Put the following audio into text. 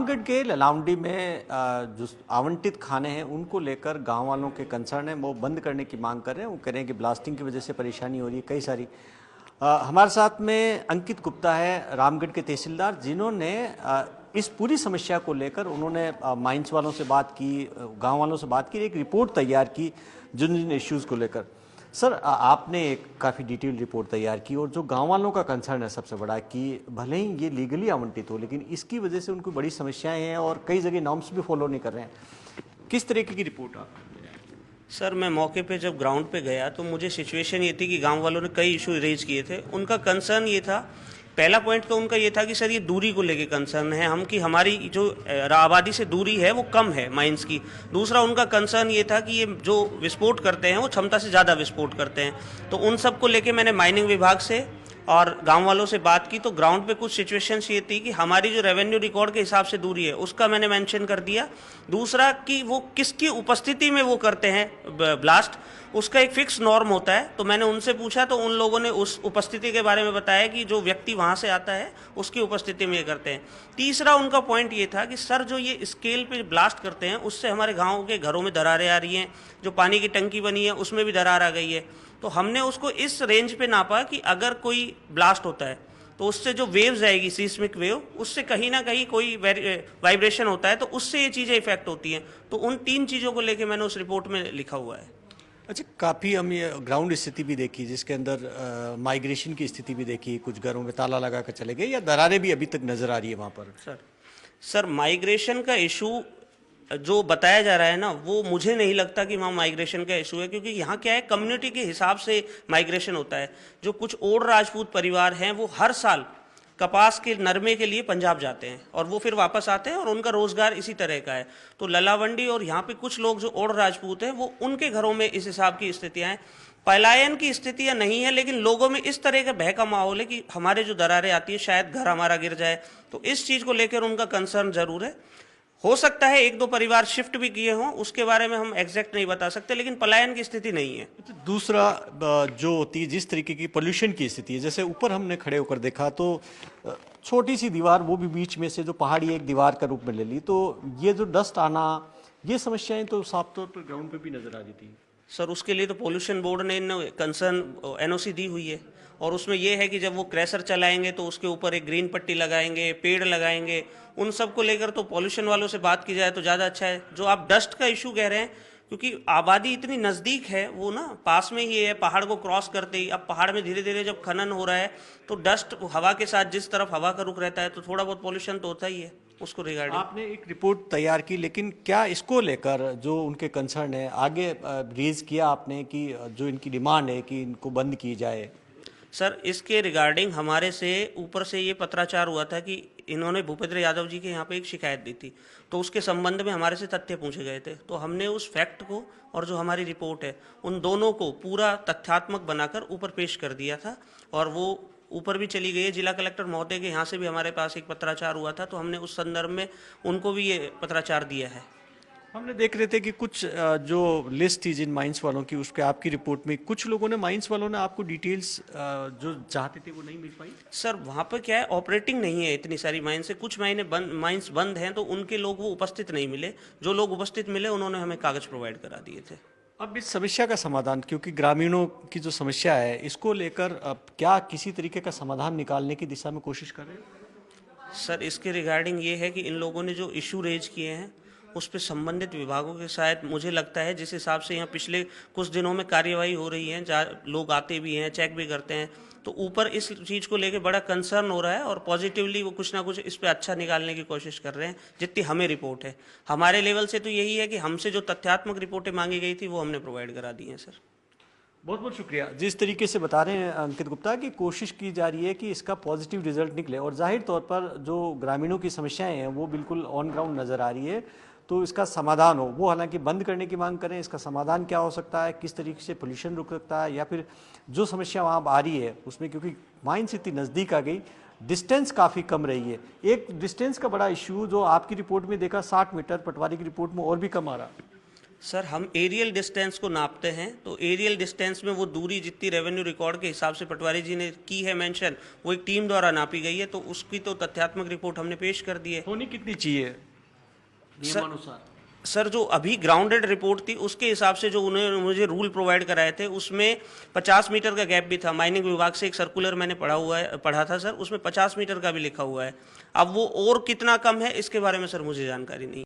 रामगढ़ के ललावंडी में जो आवंटित खाने हैं उनको लेकर गांव वालों के कंसर्न है, वो बंद करने की मांग कर रहे हैं। वो कह रहे हैं कि ब्लास्टिंग की वजह से परेशानी हो रही है कई सारी। हमारे साथ में अंकित गुप्ता है, रामगढ़ के तहसीलदार, जिन्होंने इस पूरी समस्या को लेकर उन्होंने माइंस वालों से बात की, गांव वालों से बात की, एक रिपोर्ट तैयार की जिन जिन इश्यूज़ को लेकर। सर, आपने एक काफ़ी डिटेल रिपोर्ट तैयार की और जो गांव वालों का कंसर्न है सबसे बड़ा कि भले ही ये लीगली आवंटित हो लेकिन इसकी वजह से उनको बड़ी समस्याएं हैं और कई जगह नॉर्म्स भी फॉलो नहीं कर रहे हैं। किस तरीके की रिपोर्ट आपने? सर, मैं मौके पे जब ग्राउंड पे गया तो मुझे सिचुएशन ये थी कि गांव वालों ने कई इशू रेज किए थे। उनका कंसर्न ये था, पहला पॉइंट तो उनका ये था कि सर ये दूरी को लेके कंसर्न है हम, कि हमारी जो आबादी से दूरी है वो कम है माइंस की। दूसरा उनका कंसर्न ये था कि ये जो विस्फोट करते हैं वो क्षमता से ज़्यादा विस्फोट करते हैं। तो उन सब को लेके मैंने माइनिंग विभाग से और गांव वालों से बात की। तो ग्राउंड पे कुछ सिचुएशंस ये थी कि हमारी जो रेवेन्यू रिकॉर्ड के हिसाब से दूरी है उसका मैंने मेंशन कर दिया। दूसरा कि वो किसकी उपस्थिति में वो करते हैं ब्लास्ट, उसका एक फिक्स नॉर्म होता है। तो मैंने उनसे पूछा तो उन लोगों ने उस उपस्थिति के बारे में बताया कि जो व्यक्ति वहाँ से आता है उसकी उपस्थिति में ये करते हैं। तीसरा उनका पॉइंट ये था कि सर जो ये स्केल पे ब्लास्ट करते हैं उससे हमारे गाँव के घरों में दरारें आ रही हैं, जो पानी की टंकी बनी है उसमें भी दरार आ गई है। तो हमने उसको इस रेंज पे नापा कि अगर कोई ब्लास्ट होता है तो उससे जो वेव्स आएगी, सीस्मिक वेव, उससे कहीं ना कहीं कोई वाइब्रेशन होता है तो उससे ये चीज़ें इफेक्ट होती हैं। तो उन तीन चीज़ों को लेके मैंने उस रिपोर्ट में लिखा हुआ है। अच्छा, काफ़ी हम ये ग्राउंड स्थिति भी देखी जिसके अंदर माइग्रेशन की स्थिति भी देखी, कुछ घरों में ताला लगा कर चले गए या दरारें भी अभी तक नज़र आ रही है वहाँ पर? सर माइग्रेशन का इशू जो बताया जा रहा है ना, वो मुझे नहीं लगता कि वहाँ माइग्रेशन का इशू है, क्योंकि यहाँ क्या है, कम्युनिटी के हिसाब से माइग्रेशन होता है। जो कुछ ओड राजपूत परिवार हैं वो हर साल कपास के नरमे के लिए पंजाब जाते हैं और वो फिर वापस आते हैं और उनका रोजगार इसी तरह का है। तो ललावंडी और यहाँ पे कुछ लोग जो ओड राजपूत हैं वो उनके घरों में इस हिसाब की स्थितियाँ हैं। पलायन की स्थितियाँ नहीं है, लेकिन लोगों में इस तरह का भय का माहौल है कि हमारे जो दरारें आती है शायद घर हमारा गिर जाए। तो इस चीज़ को लेकर उनका कंसर्न जरूर है। हो सकता है एक दो परिवार शिफ्ट भी किए हों, उसके बारे में हम एग्जैक्ट नहीं बता सकते, लेकिन पलायन की स्थिति नहीं है। दूसरा जो होती है, जिस तरीके की पोल्यूशन की स्थिति है, जैसे ऊपर हमने खड़े होकर देखा तो छोटी सी दीवार, वो भी बीच में से जो पहाड़ी एक दीवार का रूप में ले ली, तो ये जो डस्ट आना, ये समस्याएं तो साफ तौर पर ग्राउंड पे भी नजर आ रही थी। सर उसके लिए तो पोल्यूशन बोर्ड ने कंसर्न एनओसी दी हुई है और उसमें यह है कि जब वो क्रैशर चलाएंगे तो उसके ऊपर एक ग्रीन पट्टी लगाएंगे, पेड़ लगाएंगे। उन सब को लेकर तो पॉल्यूशन वालों से बात की जाए तो ज़्यादा अच्छा है। जो आप डस्ट का इशू कह रहे हैं, क्योंकि आबादी इतनी नज़दीक है, वो ना पास में ही है, पहाड़ को क्रॉस करते ही। अब पहाड़ में धीरे धीरे जब खनन हो रहा है तो डस्ट हवा के साथ, जिस तरफ हवा का रुख रहता है, तो थोड़ा बहुत पॉल्यूशन तो होता ही है उसको रिगार्डिंग। आपने एक रिपोर्ट तैयार की, लेकिन क्या इसको लेकर जो उनके कंसर्न है आगे रेज किया आपने कि जो इनकी डिमांड है कि इनको बंद की जाए? सर इसके रिगार्डिंग हमारे से ऊपर से ये पत्राचार हुआ था कि इन्होंने भूपेंद्र यादव जी के यहाँ पे एक शिकायत दी थी, तो उसके संबंध में हमारे से तथ्य पूछे गए थे। तो हमने उस फैक्ट को और जो हमारी रिपोर्ट है उन दोनों को पूरा तथ्यात्मक बनाकर ऊपर पेश कर दिया था और वो ऊपर भी चली गई है। जिला कलेक्टर महोदय के यहाँ से भी हमारे पास एक पत्राचार हुआ था, तो हमने उस संदर्भ में उनको भी ये पत्राचार दिया है। हमने देख रहे थे कि कुछ जो लिस्ट थी जिन माइंस वालों की, उसके आपकी रिपोर्ट में कुछ लोगों ने, माइंस वालों ने आपको डिटेल्स जो चाहते थे वो नहीं मिल पाई। सर वहाँ पर क्या है, ऑपरेटिंग नहीं है इतनी सारी माइंस से, कुछ माइंस बंद हैं, तो उनके लोग वो उपस्थित नहीं मिले। जो लोग उपस्थित मिले उन्होंने हमें कागज प्रोवाइड करा दिए थे। अब इस समस्या का समाधान, क्योंकि ग्रामीणों की जो समस्या है, इसको लेकर अब क्या किसी तरीके का समाधान निकालने की दिशा में कोशिश कर रहे हैं? सर इसके रिगार्डिंग ये है कि इन लोगों ने जो इशू रेज किए हैं उस पर संबंधित विभागों के साथ, मुझे लगता है जिस हिसाब से यहाँ पिछले कुछ दिनों में कार्यवाही हो रही है, जहाँ लोग आते भी हैं, चेक भी करते हैं, तो ऊपर इस चीज़ को लेकर बड़ा कंसर्न हो रहा है और पॉजिटिवली वो कुछ ना कुछ इस पर अच्छा निकालने की कोशिश कर रहे हैं। जितनी हमें रिपोर्ट है हमारे लेवल से तो यही है कि हमसे जो तथ्यात्मक रिपोर्टें मांगी गई थी वो हमने प्रोवाइड करा दी हैं। सर बहुत बहुत शुक्रिया। जिस तरीके से बता रहे हैं अंकित गुप्ता कि कोशिश की जा रही है कि इसका पॉजिटिव रिजल्ट निकले और जाहिर तौर पर जो ग्रामीणों की समस्याएं हैं वो बिल्कुल ऑन ग्राउंड नज़र आ रही है, तो इसका समाधान हो। वो हालांकि बंद करने की मांग करें, इसका समाधान क्या हो सकता है, किस तरीके से पोल्यूशन रुक सकता है, या फिर जो समस्या वहाँ आ रही है उसमें, क्योंकि माइंस इतनी नज़दीक आ गई, डिस्टेंस काफ़ी कम रही है। एक डिस्टेंस का बड़ा इशू जो आपकी रिपोर्ट में देखा 60 मीटर, पटवारी की रिपोर्ट में और भी कम आ रहा। सर हम एरियल डिस्टेंस को नापते हैं, तो एरियल डिस्टेंस में वो दूरी जितनी रेवेन्यू रिकॉर्ड के हिसाब से पटवारी जी ने की है मेंशन, वो एक टीम द्वारा नापी गई है, तो उसकी तो तथ्यात्मक रिपोर्ट हमने पेश कर दी है। होनी कितनी चाहिए नियमानुसार? सर जो अभी ग्राउंडेड रिपोर्ट थी उसके हिसाब से जो उन्होंने मुझे रूल प्रोवाइड कराए थे उसमें 50 मीटर का गैप भी था। माइनिंग विभाग से एक सर्कुलर मैंने पढ़ा था सर, उसमें 50 मीटर का भी लिखा हुआ है। अब वो और कितना कम है इसके बारे में सर मुझे जानकारी नहीं।